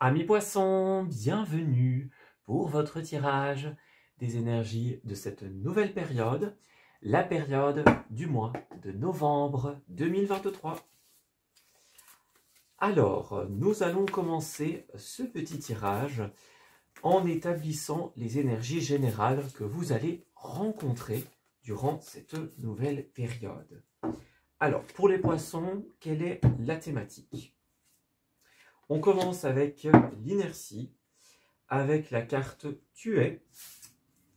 Amis poissons, bienvenue pour votre tirage des énergies de cette nouvelle période, la période du mois de novembre 2023. Alors, nous allons commencer ce petit tirage en établissant les énergies générales que vous allez rencontrer durant cette nouvelle période. Alors, pour les poissons, quelle est la thématique ? On commence avec l'inertie, avec la carte Tu es,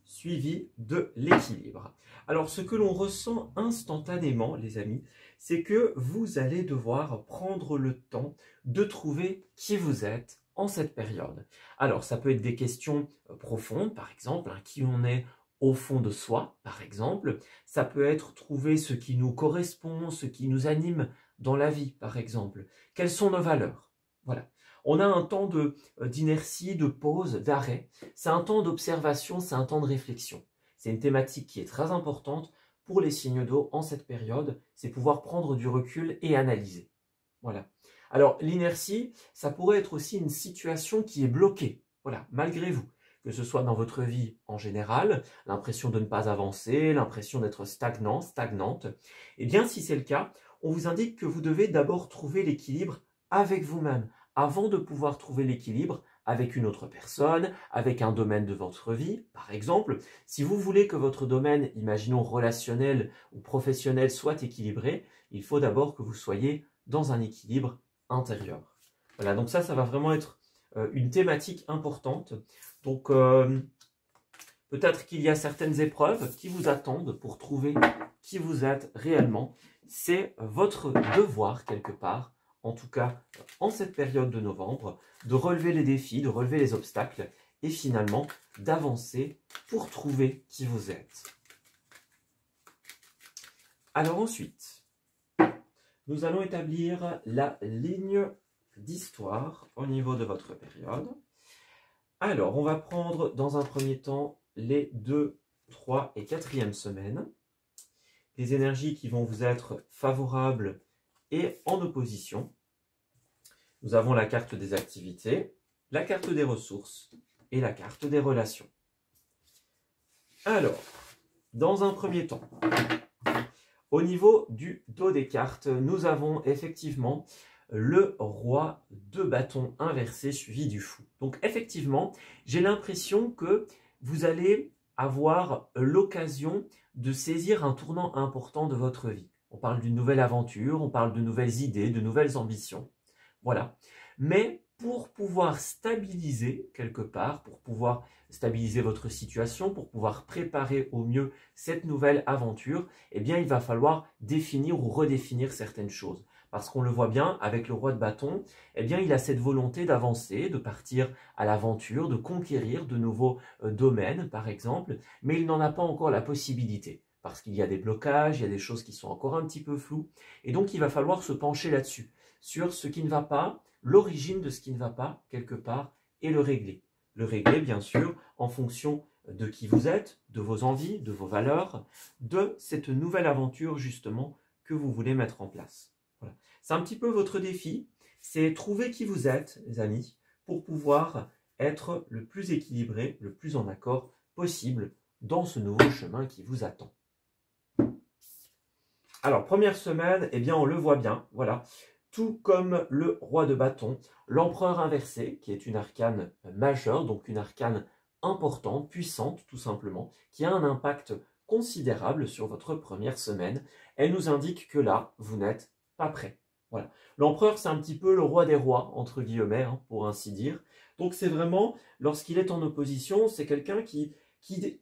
suivie de l'équilibre. Alors, ce que l'on ressent instantanément, les amis, c'est que vous allez devoir prendre le temps de trouver qui vous êtes en cette période. Alors, ça peut être des questions profondes, par exemple, qui on est au fond de soi, par exemple. Ça peut être trouver ce qui nous correspond, ce qui nous anime dans la vie, par exemple. Quelles sont nos valeurs ? Voilà. On a un temps d'inertie, de pause, d'arrêt. C'est un temps d'observation, c'est un temps de réflexion. C'est une thématique qui est très importante pour les signes d'eau en cette période. C'est pouvoir prendre du recul et analyser. Voilà. Alors, l'inertie, ça pourrait être aussi une situation qui est bloquée. Voilà, malgré vous. Que ce soit dans votre vie en général, l'impression de ne pas avancer, l'impression d'être stagnant, stagnante. Eh bien, si c'est le cas, on vous indique que vous devez d'abord trouver l'équilibre avec vous-même, avant de pouvoir trouver l'équilibre avec une autre personne, avec un domaine de votre vie. Par exemple, si vous voulez que votre domaine, imaginons relationnel ou professionnel, soit équilibré, il faut d'abord que vous soyez dans un équilibre intérieur. Voilà, donc ça va vraiment être une thématique importante. Donc, peut-être qu'il y a certaines épreuves qui vous attendent pour trouver qui vous êtes réellement. C'est votre devoir, quelque part, en tout cas en cette période de novembre, de relever les défis, de relever les obstacles et finalement d'avancer pour trouver qui vous êtes. Alors ensuite, nous allons établir la ligne d'histoire au niveau de votre période. Alors, on va prendre dans un premier temps les 2, 3 et 4e semaines, les énergies qui vont vous être favorables et en opposition. Nous avons la carte des activités, la carte des ressources et la carte des relations. Alors, dans un premier temps, au niveau du dos des cartes, nous avons effectivement le roi de bâton inversé suivi du fou. Donc effectivement, j'ai l'impression que vous allez avoir l'occasion de saisir un tournant important de votre vie. On parle d'une nouvelle aventure, on parle de nouvelles idées, de nouvelles ambitions. Voilà. Mais pour pouvoir stabiliser quelque part, pour pouvoir stabiliser votre situation, pour pouvoir préparer au mieux cette nouvelle aventure, eh bien, il va falloir définir ou redéfinir certaines choses. Parce qu'on le voit bien, avec le roi de bâton, eh bien, il a cette volonté d'avancer, de partir à l'aventure, de conquérir de nouveaux domaines, par exemple, mais il n'en a pas encore la possibilité. Parce qu'il y a des blocages, il y a des choses qui sont encore un petit peu floues, et donc il va falloir se pencher là-dessus, sur ce qui ne va pas, l'origine de ce qui ne va pas, quelque part, et le régler. Le régler, bien sûr, en fonction de qui vous êtes, de vos envies, de vos valeurs, de cette nouvelle aventure, justement, que vous voulez mettre en place. Voilà. C'est un petit peu votre défi, c'est trouver qui vous êtes, les amis, pour pouvoir être le plus équilibré, le plus en accord possible dans ce nouveau chemin qui vous attend. Alors, première semaine, eh bien, on le voit bien, voilà. Tout comme le roi de bâton, l'empereur inversé, qui est une arcane majeure, donc une arcane importante, puissante tout simplement, qui a un impact considérable sur votre première semaine. Elle nous indique que là, vous n'êtes pas prêt. Voilà. L'empereur, c'est un petit peu le roi des rois, entre guillemets, pour ainsi dire. Donc c'est vraiment, lorsqu'il est en opposition, c'est quelqu'un qui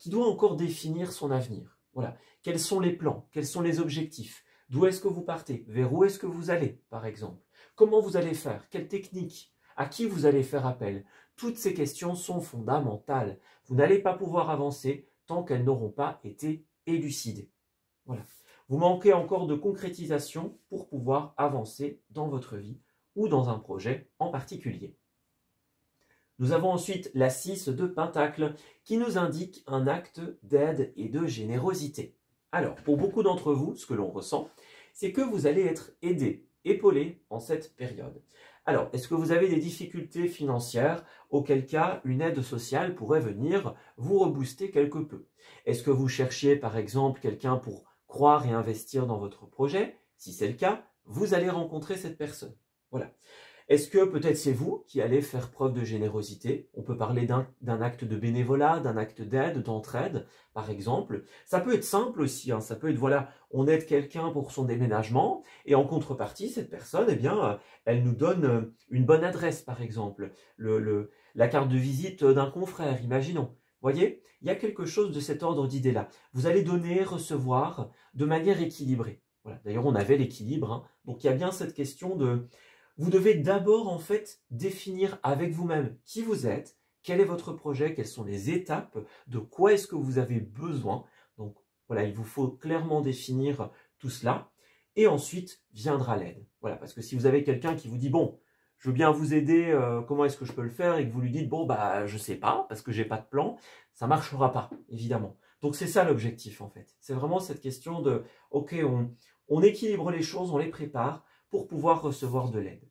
doit encore définir son avenir. Voilà. Quels sont les plans? Quels sont les objectifs? D'où est-ce que vous partez? Vers où est-ce que vous allez, par exemple? Comment vous allez faire? Quelle technique? À qui vous allez faire appel? Toutes ces questions sont fondamentales. Vous n'allez pas pouvoir avancer tant qu'elles n'auront pas été élucidées. Voilà. Vous manquez encore de concrétisation pour pouvoir avancer dans votre vie ou dans un projet en particulier. Nous avons ensuite la 6 de Pentacle qui nous indique un acte d'aide et de générosité. Alors, pour beaucoup d'entre vous, ce que l'on ressent, c'est que vous allez être aidé, épaulé en cette période. Alors, est-ce que vous avez des difficultés financières, auquel cas une aide sociale pourrait venir vous rebooster quelque peu? Est-ce que vous cherchiez par exemple quelqu'un pour croire et investir dans votre projet? Si c'est le cas, vous allez rencontrer cette personne. Voilà. Est-ce que peut-être c'est vous qui allez faire preuve de générosité? On peut parler d'un acte de bénévolat, d'un acte d'aide, d'entraide, par exemple. Ça peut être simple aussi, hein. Ça peut être, voilà, on aide quelqu'un pour son déménagement, et en contrepartie, cette personne, eh bien, elle nous donne une bonne adresse, par exemple, la carte de visite d'un confrère, imaginons. Vous voyez, il y a quelque chose de cet ordre d'idée-là. Vous allez donner, recevoir de manière équilibrée. Voilà. D'ailleurs, on avait l'équilibre, hein. Donc, il y a bien cette question de... Vous devez d'abord, en fait, définir avec vous-même qui vous êtes, quel est votre projet, quelles sont les étapes, de quoi est-ce que vous avez besoin. Donc, voilà, il vous faut clairement définir tout cela. Et ensuite, viendra l'aide. Voilà, parce que si vous avez quelqu'un qui vous dit, bon, je veux bien vous aider, comment est-ce que je peux le faire? Et que vous lui dites, bon, bah, je sais pas, parce que j'ai pas de plan, ça marchera pas, évidemment. Donc, c'est ça l'objectif, en fait. C'est vraiment cette question de, ok, on équilibre les choses, on les prépare, pour pouvoir recevoir de l'aide.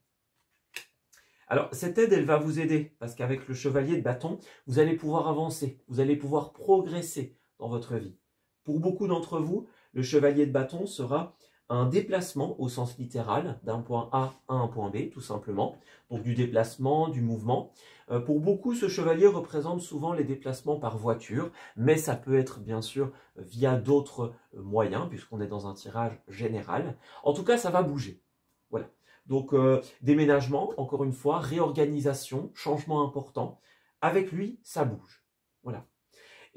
Alors, cette aide, elle va vous aider, parce qu'avec le chevalier de bâton, vous allez pouvoir avancer, vous allez pouvoir progresser dans votre vie. Pour beaucoup d'entre vous, le chevalier de bâton sera un déplacement au sens littéral, d'un point A à un point B, tout simplement. Donc du déplacement, du mouvement. Pour beaucoup, ce chevalier représente souvent les déplacements par voiture, mais ça peut être bien sûr via d'autres moyens, puisqu'on est dans un tirage général. En tout cas, ça va bouger. Voilà. Donc, déménagement, encore une fois, réorganisation, changement important. Avec lui, ça bouge. Voilà.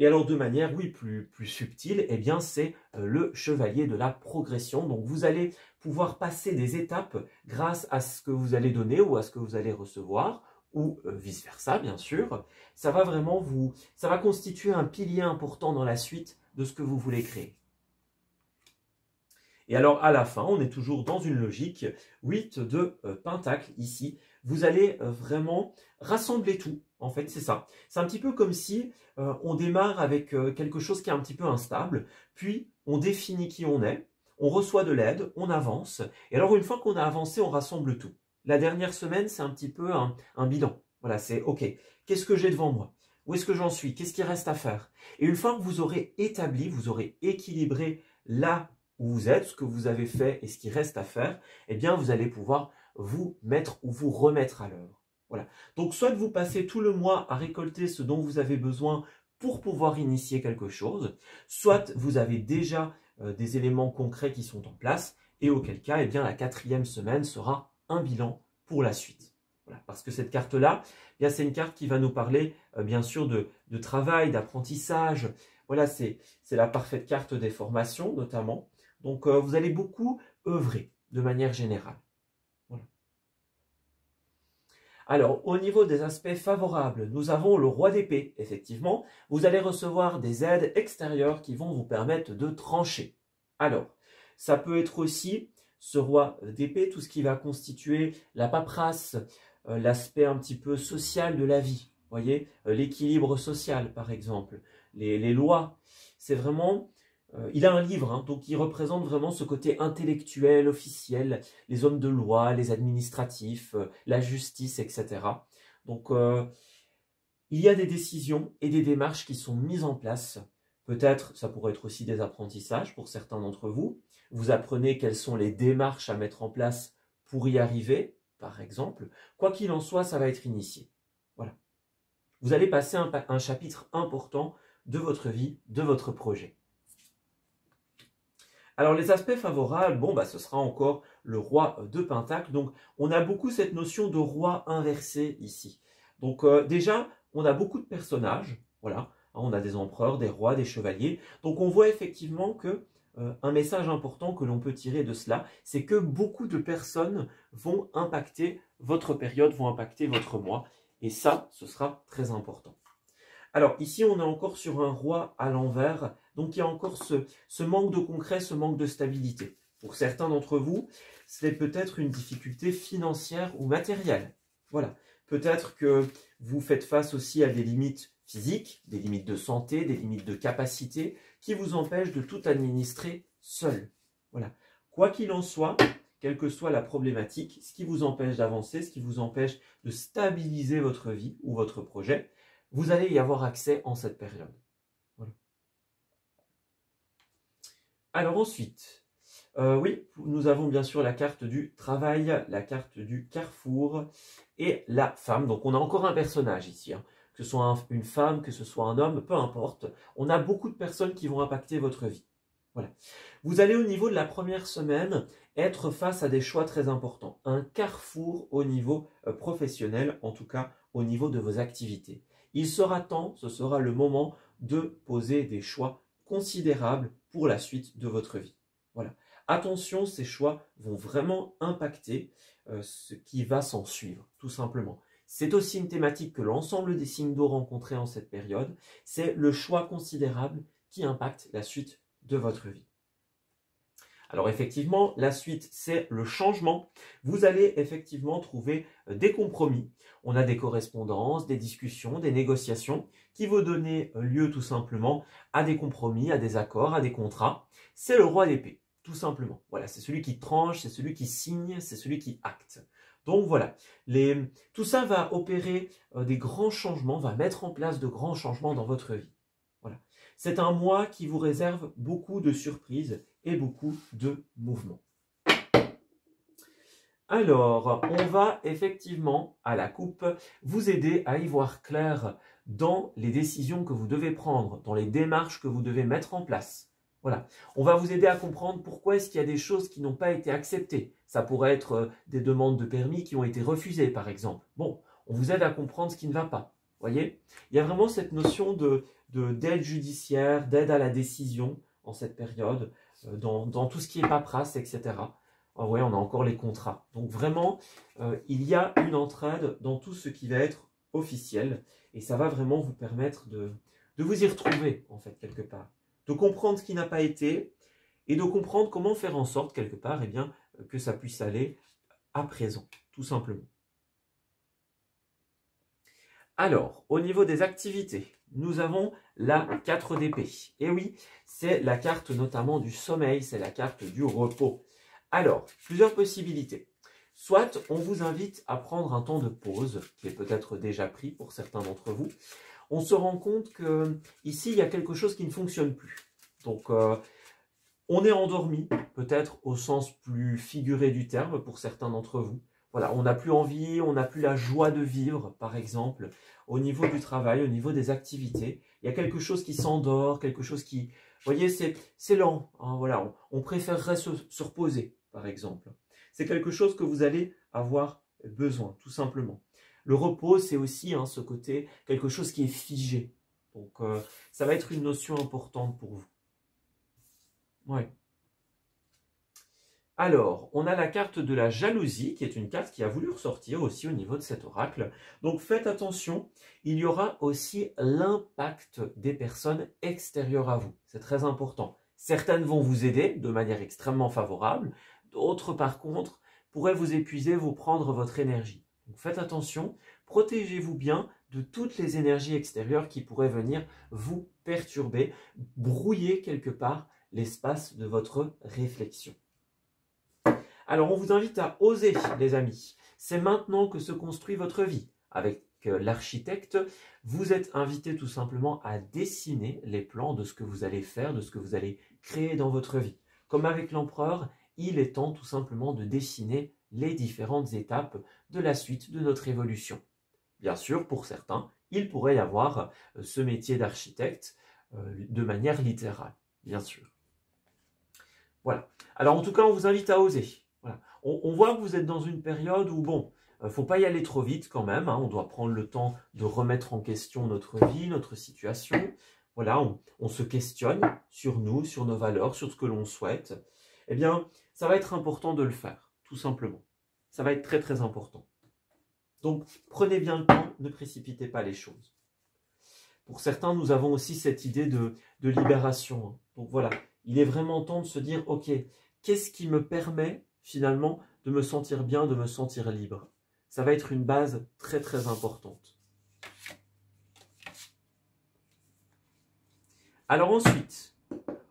Et alors, de manière, oui, plus subtile, eh bien, c'est le chevalier de la progression. Donc, vous allez pouvoir passer des étapes grâce à ce que vous allez donner ou à ce que vous allez recevoir, ou vice-versa, bien sûr. Ça va vraiment ça va constituer un pilier important dans la suite de ce que vous voulez créer. Et alors, à la fin, on est toujours dans une logique 8 de Pentacle, ici. Vous allez vraiment rassembler tout, en fait, c'est ça. C'est un petit peu comme si on démarre avec quelque chose qui est un petit peu instable, puis on définit qui on est, on reçoit de l'aide, on avance, et alors une fois qu'on a avancé, on rassemble tout. La dernière semaine, c'est un petit peu un bilan. Voilà, c'est OK, qu'est-ce que j'ai devant moi? Où est-ce que j'en suis? Qu'est-ce qui reste à faire? Et une fois que vous aurez établi, vous aurez équilibré là où vous êtes, ce que vous avez fait et ce qui reste à faire, eh bien, vous allez pouvoir vous mettre ou vous remettre à l'œuvre. Voilà. Donc, soit vous passez tout le mois à récolter ce dont vous avez besoin pour pouvoir initier quelque chose, soit vous avez déjà des éléments concrets qui sont en place, et auquel cas, eh bien, la 4e semaine sera un bilan pour la suite. Voilà. Parce que cette carte-là, eh c'est une carte qui va nous parler, bien sûr, de travail, d'apprentissage. Voilà, c'est la parfaite carte des formations, notamment. Donc, vous allez beaucoup œuvrer de manière générale. Voilà. Alors, au niveau des aspects favorables, nous avons le roi d'épée. Effectivement, vous allez recevoir des aides extérieures qui vont vous permettre de trancher. Alors, ça peut être aussi ce roi d'épée, tout ce qui va constituer la paperasse, l'aspect un petit peu social de la vie. Vous voyez, l'équilibre social, par exemple, les lois. C'est vraiment... il a un livre, hein, donc il représente vraiment ce côté intellectuel, officiel, les hommes de loi, les administratifs, la justice, etc. Donc, il y a des décisions et des démarches qui sont mises en place. Peut-être, ça pourrait être aussi des apprentissages pour certains d'entre vous. Vous apprenez quelles sont les démarches à mettre en place pour y arriver, par exemple. Quoi qu'il en soit, ça va être initié. Voilà. Vous allez passer un chapitre important de votre vie, de votre projet. Alors les aspects favorables, bon, bah, ce sera encore le roi de Pentacle. Donc on a beaucoup cette notion de roi inversé ici. Donc déjà, on a beaucoup de personnages, voilà. On a des empereurs, des rois, des chevaliers. Donc on voit effectivement que un message important que l'on peut tirer de cela, c'est que beaucoup de personnes vont impacter votre période, vont impacter votre mois. Et ça, ce sera très important. Alors ici, on est encore sur un roi à l'envers, donc il y a encore ce manque de concret, ce manque de stabilité. Pour certains d'entre vous, c'est peut-être une difficulté financière ou matérielle. Voilà. Peut-être que vous faites face aussi à des limites physiques, des limites de santé, des limites de capacité qui vous empêchent de tout administrer seul. Voilà. Quoi qu'il en soit, quelle que soit la problématique, ce qui vous empêche d'avancer, ce qui vous empêche de stabiliser votre vie ou votre projet, vous allez y avoir accès en cette période. Voilà. Alors ensuite, oui, nous avons bien sûr la carte du travail, la carte du carrefour et la femme. Donc on a encore un personnage ici, hein. Que ce soit une femme, que ce soit un homme, peu importe. On a beaucoup de personnes qui vont impacter votre vie. Voilà. Vous allez au niveau de la première semaine être face à des choix très importants. Un carrefour au niveau professionnel, en tout cas au niveau de vos activités. Il sera temps, ce sera le moment de poser des choix considérables pour la suite de votre vie. Voilà. Attention, ces choix vont vraiment impacter ce qui va s'en suivre, tout simplement. C'est aussi une thématique que l'ensemble des signes d'eau rencontrés en cette période. C'est le choix considérable qui impacte la suite de votre vie. Alors effectivement, la suite, c'est le changement. Vous allez effectivement trouver des compromis. On a des correspondances, des discussions, des négociations qui vont donner lieu tout simplement à des compromis, à des accords, à des contrats. C'est le roi d'épée, tout simplement. Voilà, c'est celui qui tranche, c'est celui qui signe, c'est celui qui acte. Donc voilà, tout ça va opérer des grands changements, va mettre en place de grands changements dans votre vie. Voilà. C'est un mois qui vous réserve beaucoup de surprises et beaucoup de mouvements. Alors, on va effectivement, à la coupe, vous aider à y voir clair dans les décisions que vous devez prendre, dans les démarches que vous devez mettre en place. Voilà. On va vous aider à comprendre pourquoi est-ce qu'il y a des choses qui n'ont pas été acceptées. Ça pourrait être des demandes de permis qui ont été refusées, par exemple. Bon, on vous aide à comprendre ce qui ne va pas. Voyez, il y a vraiment cette notion d'aide judiciaire, d'aide à la décision en cette période, dans tout ce qui est paperasse, etc. Ah ouais, on a encore les contrats. Donc vraiment, il y a une entraide dans tout ce qui va être officiel et ça va vraiment vous permettre de vous y retrouver, en fait, quelque part. De comprendre ce qui n'a pas été et de comprendre comment faire en sorte, quelque part, eh bien, que ça puisse aller à présent, tout simplement. Alors, au niveau des activités, nous avons la 4 d'épée. Et oui, c'est la carte notamment du sommeil, c'est la carte du repos. Alors, plusieurs possibilités. Soit on vous invite à prendre un temps de pause, qui est peut-être déjà pris pour certains d'entre vous. On se rend compte qu'ici, il y a quelque chose qui ne fonctionne plus. Donc, on est endormi, peut-être au sens plus figuré du terme pour certains d'entre vous. Voilà, on n'a plus envie, on n'a plus la joie de vivre, par exemple, au niveau du travail, au niveau des activités. Il y a quelque chose qui s'endort, quelque chose qui... Vous voyez, c'est lent. Hein, voilà, on préférerait se reposer, par exemple. C'est quelque chose que vous allez avoir besoin, tout simplement. Le repos, c'est aussi ce côté, quelque chose qui est figé. Donc, ça va être une notion importante pour vous. Ouais. Alors, on a la carte de la jalousie, qui est une carte qui a voulu ressortir aussi au niveau de cet oracle. Donc, faites attention, il y aura aussi l'impact des personnes extérieures à vous. C'est très important. Certaines vont vous aider de manière extrêmement favorable. D'autres, par contre, pourraient vous épuiser, vous prendre votre énergie. Donc, faites attention, protégez-vous bien de toutes les énergies extérieures qui pourraient venir vous perturber, brouiller quelque part l'espace de votre réflexion. Alors, on vous invite à oser, les amis. C'est maintenant que se construit votre vie. Avec l'architecte, vous êtes invité tout simplement à dessiner les plans de ce que vous allez faire, de ce que vous allez créer dans votre vie. Comme avec l'empereur, il est temps tout simplement de dessiner les différentes étapes de la suite de notre évolution. Bien sûr, pour certains, il pourrait y avoir ce métier d'architecte de manière littérale, bien sûr. Voilà. Alors, en tout cas, on vous invite à oser. Voilà. On voit que vous êtes dans une période où, bon, faut pas y aller trop vite quand même. On doit prendre le temps de remettre en question notre vie, notre situation. Voilà, on se questionne sur nous, sur nos valeurs, sur ce que l'on souhaite. Eh bien, ça va être important de le faire, tout simplement. Ça va être très, très important. Donc, prenez bien le temps, ne précipitez pas les choses. Pour certains, nous avons aussi cette idée de libération. Donc voilà, il est vraiment temps de se dire, ok, qu'est-ce qui me permet finalement de me sentir bien, de me sentir libre? Ça va être une base très très importante. Alors ensuite,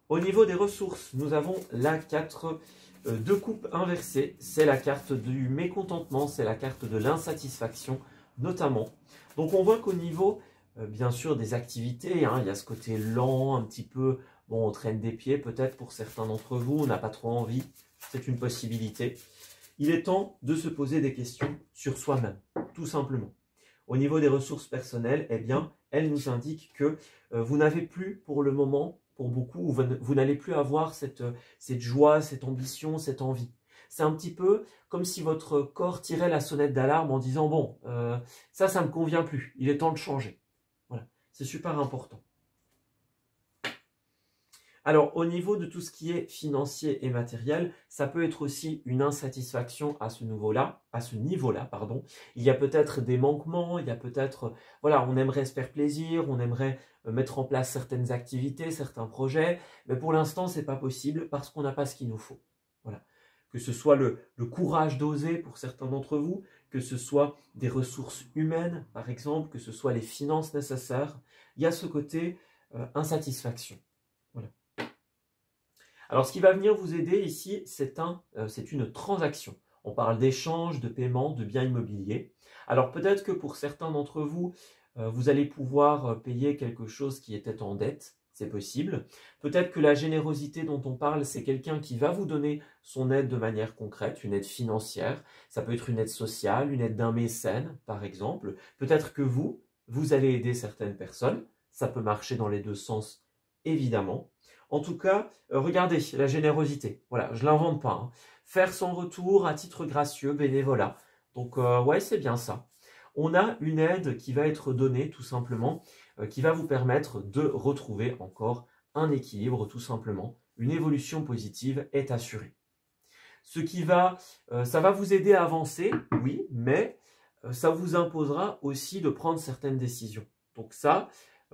au niveau des ressources, nous avons la 4 de coupe inversée. C'est la carte du mécontentement, c'est la carte de l'insatisfaction notamment. Donc on voit qu'au niveau, bien sûr, des activités, hein, il y a ce côté lent, un petit peu, bon, on traîne des pieds peut-être pour certains d'entre vous, on n'a pas trop envie, c'est une possibilité. Il est temps de se poser des questions sur soi-même, tout simplement. Au niveau des ressources personnelles, eh bien, elle nous indique que vous n'avez plus pour le moment, pour beaucoup, vous n'allez plus avoir cette joie, cette ambition, cette envie. C'est un petit peu comme si votre corps tirait la sonnette d'alarme en disant « Bon, ça ne me convient plus, il est temps de changer. » Voilà, c'est super important. Alors, au niveau de tout ce qui est financier et matériel, ça peut être aussi une insatisfaction à ce niveau-là, pardon. Il y a peut-être des manquements, il y a peut-être, voilà, on aimerait se faire plaisir, on aimerait mettre en place certaines activités, certains projets, mais pour l'instant, ce n'est pas possible parce qu'on n'a pas ce qu'il nous faut. Voilà. Que ce soit le courage d'oser pour certains d'entre vous, que ce soit des ressources humaines, par exemple, que ce soit les finances nécessaires, il y a ce côté insatisfaction. Voilà. Alors, ce qui va venir vous aider ici, c'est une transaction. On parle d'échange, de paiement, de biens immobiliers. Alors, peut-être que pour certains d'entre vous, vous allez pouvoir payer quelque chose qui était en dette. C'est possible. Peut-être que la générosité dont on parle, c'est quelqu'un qui va vous donner son aide de manière concrète, une aide financière. Ça peut être une aide sociale, une aide d'un mécène, par exemple. Peut-être que vous allez aider certaines personnes. Ça peut marcher dans les deux sens, évidemment. En tout cas, regardez, la générosité. Voilà, je ne l'invente pas. Hein. Faire son retour à titre gracieux, bénévolat. Donc, ouais, c'est bien ça. On a une aide qui va être donnée, tout simplement, qui va vous permettre de retrouver encore un équilibre, tout simplement. Une évolution positive est assurée. Ce qui va, ça va vous aider à avancer, oui, mais ça vous imposera aussi de prendre certaines décisions. Donc ça,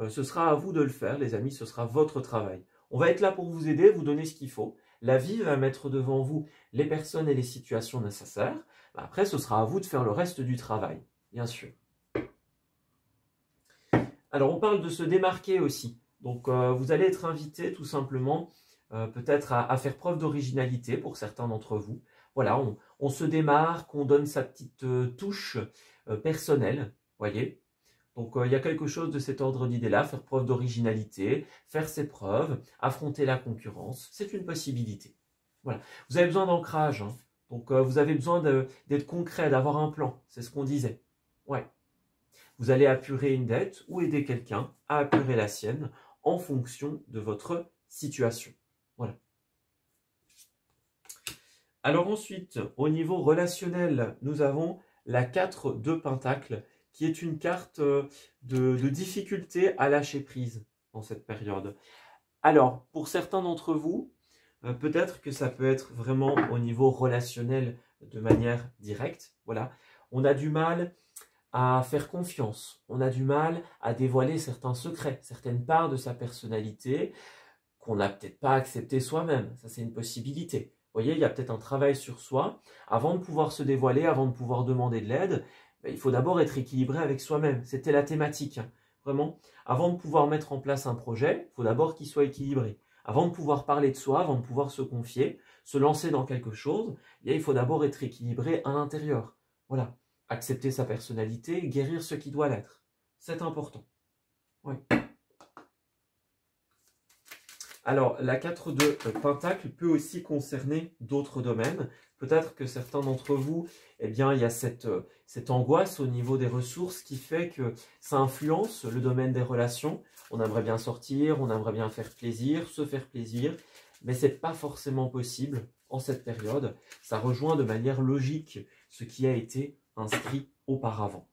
ce sera à vous de le faire, les amis, ce sera votre travail. On va être là pour vous aider, vous donner ce qu'il faut. La vie va mettre devant vous les personnes et les situations nécessaires. Après, ce sera à vous de faire le reste du travail, bien sûr. Alors, on parle de se démarquer aussi. Donc, vous allez être invité tout simplement peut-être à faire preuve d'originalité pour certains d'entre vous. Voilà, on se démarque, on donne sa petite touche personnelle, voyez. Donc, il y a quelque chose de cet ordre d'idée-là, faire preuve d'originalité, faire ses preuves, affronter la concurrence, c'est une possibilité. Voilà. Vous avez besoin d'ancrage, hein. Donc vous avez besoin d'être concret, d'avoir un plan, c'est ce qu'on disait. Ouais. Vous allez apurer une dette ou aider quelqu'un à apurer la sienne en fonction de votre situation. Voilà. Alors ensuite, au niveau relationnel, nous avons la 4 de Pentacle, qui est une carte de difficulté à lâcher prise dans cette période. Alors, pour certains d'entre vous, peut-être que ça peut être vraiment au niveau relationnel de manière directe. Voilà. On a du mal à faire confiance, on a du mal à dévoiler certains secrets, certaines parts de sa personnalité qu'on n'a peut-être pas accepté soi-même. Ça, c'est une possibilité. Vous voyez, il y a peut-être un travail sur soi. Avant de pouvoir se dévoiler, avant de pouvoir demander de l'aide, il faut d'abord être équilibré avec soi-même. C'était la thématique, hein. Vraiment. Avant de pouvoir mettre en place un projet, il faut d'abord qu'il soit équilibré. Avant de pouvoir parler de soi, avant de pouvoir se confier, se lancer dans quelque chose, il faut d'abord être équilibré à l'intérieur. Voilà. Accepter sa personnalité, guérir ce qui doit l'être. C'est important. Oui. Alors, la 4 de Pentacle peut aussi concerner d'autres domaines. Peut-être que certains d'entre vous, eh bien, il y a cette angoisse au niveau des ressources qui fait que ça influence le domaine des relations. On aimerait bien sortir, on aimerait bien faire plaisir, se faire plaisir, mais ce n'est pas forcément possible en cette période. Ça rejoint de manière logique ce qui a été inscrit auparavant.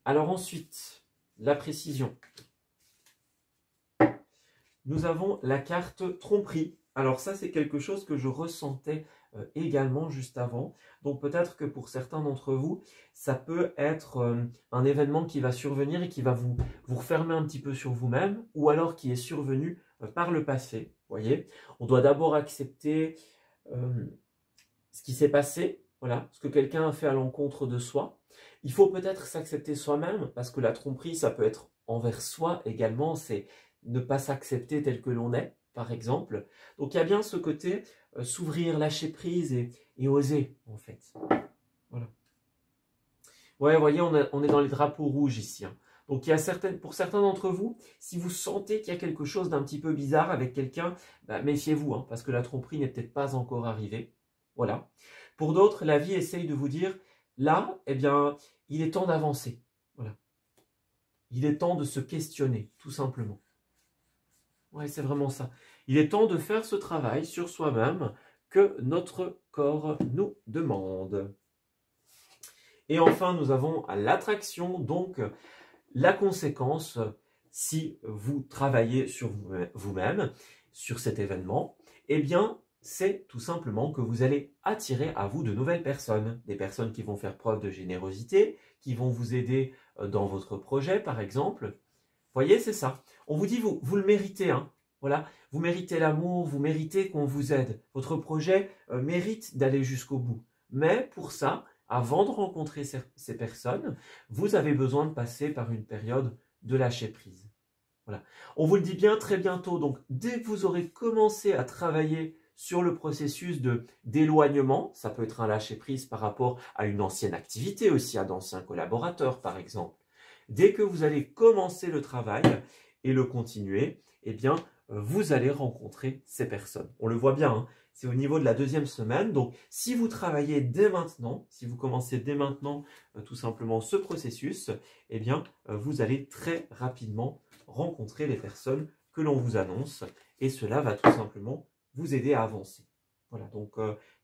Alors ensuite, la précision. Nous avons la carte tromperie. Alors ça, c'est quelque chose que je ressentais également juste avant. Donc peut-être que pour certains d'entre vous, ça peut être un événement qui va survenir et qui va vous refermer un petit peu sur vous-même, ou alors qui est survenu par le passé. Vous voyez, on doit d'abord accepter ce qui s'est passé, voilà, ce que quelqu'un a fait à l'encontre de soi. Il faut peut-être s'accepter soi-même, parce que la tromperie, ça peut être envers soi également, c'est ne pas s'accepter tel que l'on est, par exemple. Donc il y a bien ce côté s'ouvrir, lâcher prise et oser, en fait. Voilà. Ouais, vous voyez, on est dans les drapeaux rouges ici. Hein. Donc, pour certains d'entre vous, si vous sentez qu'il y a quelque chose d'un petit peu bizarre avec quelqu'un, bah, méfiez-vous, hein, parce que la tromperie n'est peut-être pas encore arrivée. Voilà. Pour d'autres, la vie essaye de vous dire, là, eh bien, il est temps d'avancer. Voilà. Il est temps de se questionner, tout simplement. Ouais, c'est vraiment ça. Il est temps de faire ce travail sur soi-même que notre corps nous demande. Et enfin, nous avons l'attraction, donc la conséquence, si vous travaillez sur vous-même, sur cet événement, eh bien, c'est tout simplement que vous allez attirer à vous de nouvelles personnes. Des personnes qui vont faire preuve de générosité, qui vont vous aider dans votre projet, par exemple. Vous voyez, c'est ça. On vous dit, vous le méritez, hein. Voilà, vous méritez l'amour, vous méritez qu'on vous aide. Votre projet mérite d'aller jusqu'au bout. Mais pour ça, avant de rencontrer ces personnes, vous avez besoin de passer par une période de lâcher prise. Voilà. On vous le dit bien très bientôt, donc dès que vous aurez commencé à travailler sur le processus d'éloignement, ça peut être un lâcher prise par rapport à une ancienne activité aussi, à d'anciens collaborateurs par exemple. Dès que vous allez commencer le travail et le continuer, eh bien, vous allez rencontrer ces personnes. On le voit bien, hein, c'est au niveau de la 2e semaine. Donc, si vous travaillez dès maintenant, si vous commencez dès maintenant tout simplement ce processus, eh bien, vous allez très rapidement rencontrer les personnes que l'on vous annonce et cela va tout simplement vous aider à avancer. Voilà, donc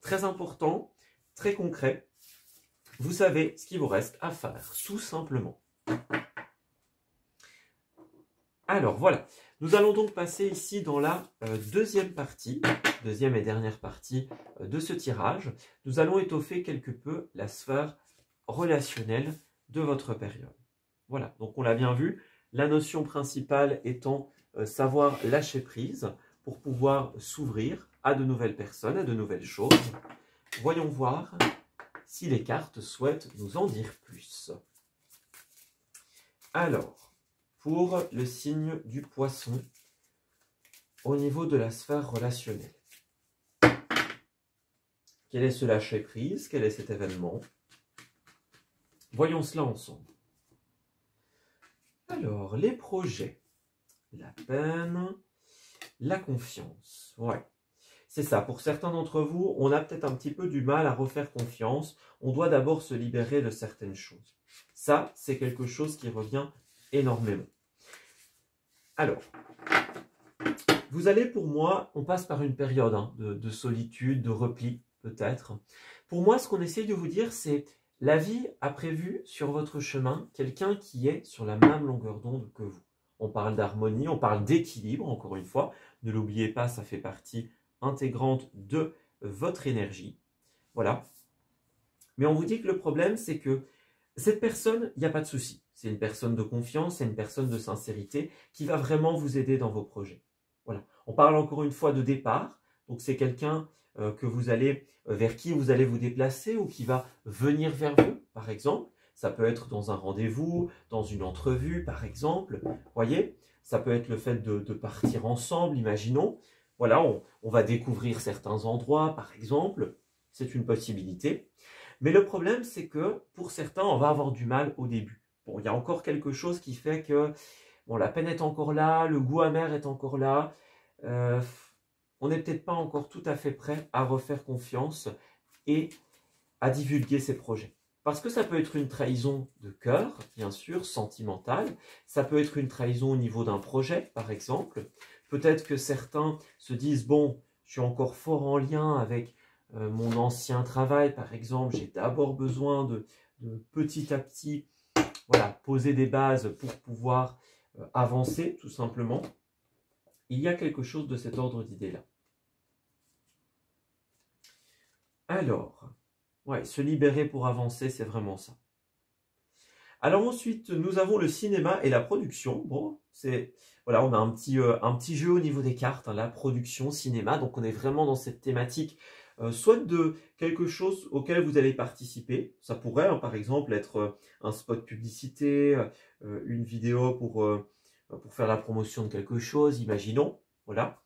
très important, très concret. Vous savez ce qu'il vous reste à faire, tout simplement. Alors voilà, nous allons donc passer ici dans la deuxième et dernière partie de ce tirage. Nous allons étoffer quelque peu la sphère relationnelle de votre période. Voilà, donc on l'a bien vu, la notion principale étant savoir lâcher prise pour pouvoir s'ouvrir à de nouvelles personnes, à de nouvelles choses. Voyons voir si les cartes souhaitent nous en dire plus. Alors, pour le signe du poisson, au niveau de la sphère relationnelle. Quel est ce lâcher-prise? Quel est cet événement? Voyons cela ensemble. Alors, les projets, la peine, la confiance. Ouais, c'est ça. Pour certains d'entre vous, on a peut-être un petit peu du mal à refaire confiance. On doit d'abord se libérer de certaines choses. Ça, c'est quelque chose qui revient énormément. Alors, vous allez, pour moi, on passe par une période de solitude, de repli, peut-être. Pour moi, ce qu'on essaye de vous dire, c'est la vie a prévu sur votre chemin quelqu'un qui est sur la même longueur d'onde que vous. On parle d'harmonie, on parle d'équilibre, encore une fois. Ne l'oubliez pas, ça fait partie intégrante de votre énergie. Voilà. Mais on vous dit que le problème, c'est que cette personne, il n'y a pas de souci. C'est une personne de confiance, c'est une personne de sincérité qui va vraiment vous aider dans vos projets. Voilà. On parle encore une fois de départ. Donc c'est quelqu'un vers qui vous allez vous déplacer ou qui va venir vers vous, par exemple. Ça peut être dans un rendez-vous, dans une entrevue, par exemple. Voyez, ça peut être le fait de partir ensemble, imaginons. Voilà, on va découvrir certains endroits, par exemple. C'est une possibilité. Mais le problème, c'est que pour certains, on va avoir du mal au début. Bon, il y a encore quelque chose qui fait que bon, la peine est encore là, le goût amer est encore là. On n'est peut-être pas encore tout à fait prêt à refaire confiance et à divulguer ses projets. Parce que ça peut être une trahison de cœur, bien sûr, sentimentale. Ça peut être une trahison au niveau d'un projet, par exemple. Peut-être que certains se disent, bon, je suis encore fort en lien avec mon ancien travail, par exemple. J'ai d'abord besoin de petit à petit voilà, poser des bases pour pouvoir avancer, tout simplement. Il y a quelque chose de cet ordre d'idée-là. Alors, ouais, se libérer pour avancer, c'est vraiment ça. Alors ensuite, nous avons le cinéma et la production. Bon, voilà, on a un petit jeu au niveau des cartes, hein, la production, cinéma. Donc on est vraiment dans cette thématique soit de quelque chose auquel vous allez participer. Ça pourrait, hein, par exemple, être un spot publicité, une vidéo pour faire la promotion de quelque chose, imaginons. Voilà.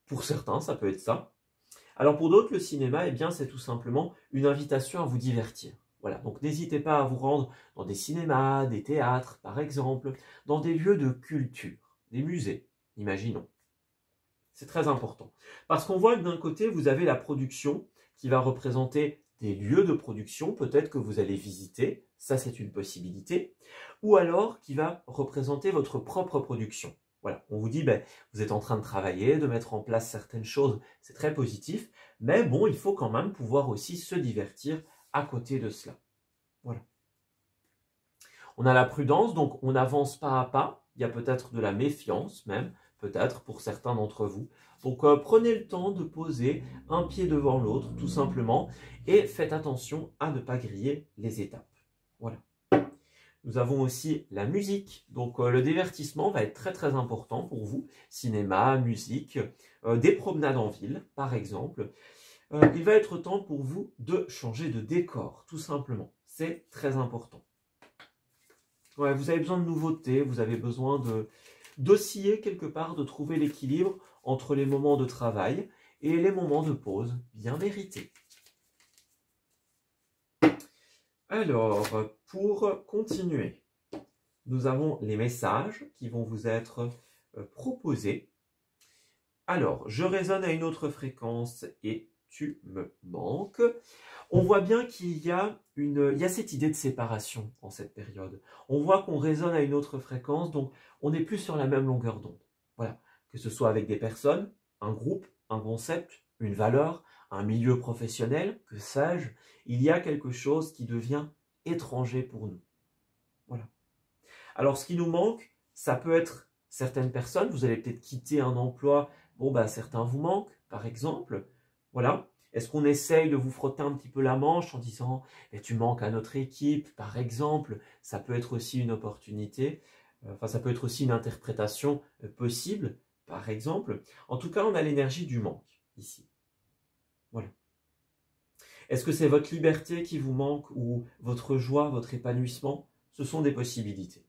Pour certains, ça peut être ça. Alors pour d'autres, le cinéma, eh bien, c'est tout simplement une invitation à vous divertir. Voilà, donc n'hésitez pas à vous rendre dans des cinémas, des théâtres, par exemple, dans des lieux de culture, des musées, imaginons. C'est très important. Parce qu'on voit que d'un côté, vous avez la production qui va représenter des lieux de production, peut-être que vous allez visiter, ça c'est une possibilité, ou alors qui va représenter votre propre production. Voilà, on vous dit, ben, vous êtes en train de travailler, de mettre en place certaines choses, c'est très positif, mais bon, il faut quand même pouvoir aussi se divertir à côté de cela. Voilà. On a la prudence, donc on avance pas à pas, il y a peut-être de la méfiance même, peut-être pour certains d'entre vous. Donc prenez le temps de poser un pied devant l'autre, tout simplement, et faites attention à ne pas griller les étapes. Voilà. Nous avons aussi la musique, donc le divertissement va être très très important pour vous, cinéma, musique, des promenades en ville par exemple. Il va être temps pour vous de changer de décor, tout simplement, c'est très important. Ouais, vous avez besoin de nouveautés, vous avez besoin d'osciller quelque part, de trouver l'équilibre entre les moments de travail et les moments de pause bien mérités. Alors, pour continuer, nous avons les messages qui vont vous être proposés. Alors, je résonne à une autre fréquence et tu me manques. On voit bien qu'il y a cette idée de séparation en cette période. On voit qu'on résonne à une autre fréquence, donc on n'est plus sur la même longueur d'onde. Voilà, que ce soit avec des personnes, un groupe, un concept, une valeur, un milieu professionnel, que sais-je, il y a quelque chose qui devient étranger pour nous. Voilà. Alors, ce qui nous manque, ça peut être certaines personnes, vous allez peut-être quitter un emploi, bon, bah, certains vous manquent, par exemple, voilà. Est-ce qu'on essaye de vous frotter un petit peu la manche en disant « tu manques à notre équipe », par exemple, ça peut être aussi une opportunité, ça peut être aussi une interprétation possible, par exemple. En tout cas, on a l'énergie du manque, ici. Voilà. Est-ce que c'est votre liberté qui vous manque ou votre joie, votre épanouissement? Ce sont des possibilités.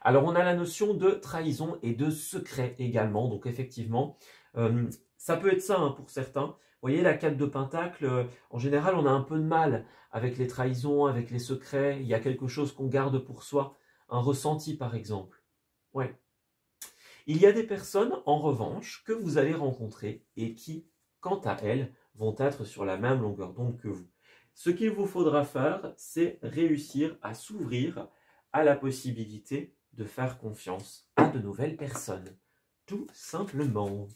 Alors, on a la notion de trahison et de secret également. Donc, effectivement, ça peut être ça hein, pour certains. Vous voyez, la 4 de Pentacle, en général, on a un peu de mal avec les trahisons, avec les secrets. Il y a quelque chose qu'on garde pour soi, un ressenti par exemple. Ouais. Il y a des personnes, en revanche, que vous allez rencontrer et qui, quant à elles, vont être sur la même longueur d'onde que vous. Ce qu'il vous faudra faire, c'est réussir à s'ouvrir à la possibilité de faire confiance à de nouvelles personnes. Tout simplement.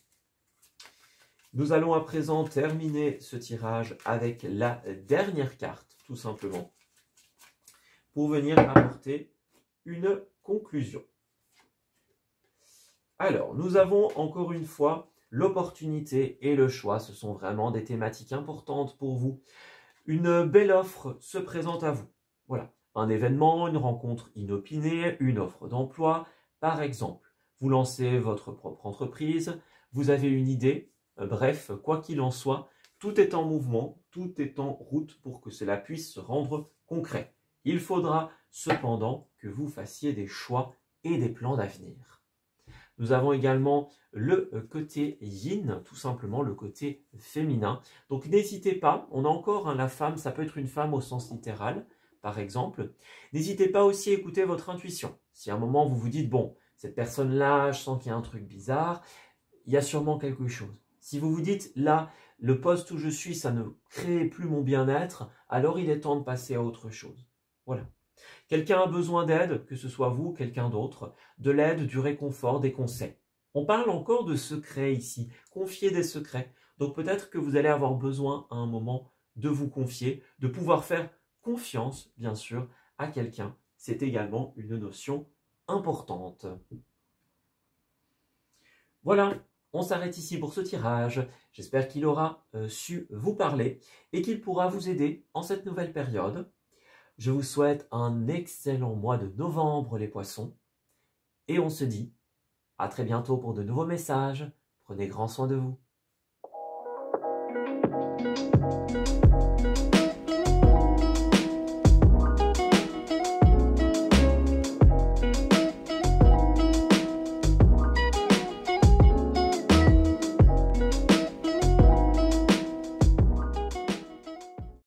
Nous allons à présent terminer ce tirage avec la dernière carte, tout simplement, pour venir apporter une conclusion. Alors, nous avons encore une fois l'opportunité et le choix. Ce sont vraiment des thématiques importantes pour vous. Une belle offre se présente à vous. Voilà, un événement, une rencontre inopinée, une offre d'emploi, par exemple. Vous lancez votre propre entreprise, vous avez une idée, bref, quoi qu'il en soit, tout est en mouvement, tout est en route pour que cela puisse se rendre concret. Il faudra cependant que vous fassiez des choix et des plans d'avenir. Nous avons également le côté yin, tout simplement le côté féminin. Donc n'hésitez pas, on a encore la femme, ça peut être une femme au sens littéral, par exemple. N'hésitez pas aussi à écouter votre intuition. Si à un moment vous vous dites, bon, cette personne-là, je sens qu'il y a un truc bizarre, il y a sûrement quelque chose. Si vous vous dites, là, le poste où je suis, ça ne crée plus mon bien-être, alors il est temps de passer à autre chose. Voilà. Quelqu'un a besoin d'aide, que ce soit vous ou quelqu'un d'autre, de l'aide, du réconfort, des conseils. On parle encore de secrets ici, confier des secrets. Donc peut-être que vous allez avoir besoin à un moment de vous confier, de pouvoir faire confiance, bien sûr, à quelqu'un. C'est également une notion importante. Voilà, on s'arrête ici pour ce tirage. J'espère qu'il aura su vous parler et qu'il pourra vous aider en cette nouvelle période. Je vous souhaite un excellent mois de novembre, les poissons. Et on se dit à très bientôt pour de nouveaux messages. Prenez grand soin de vous.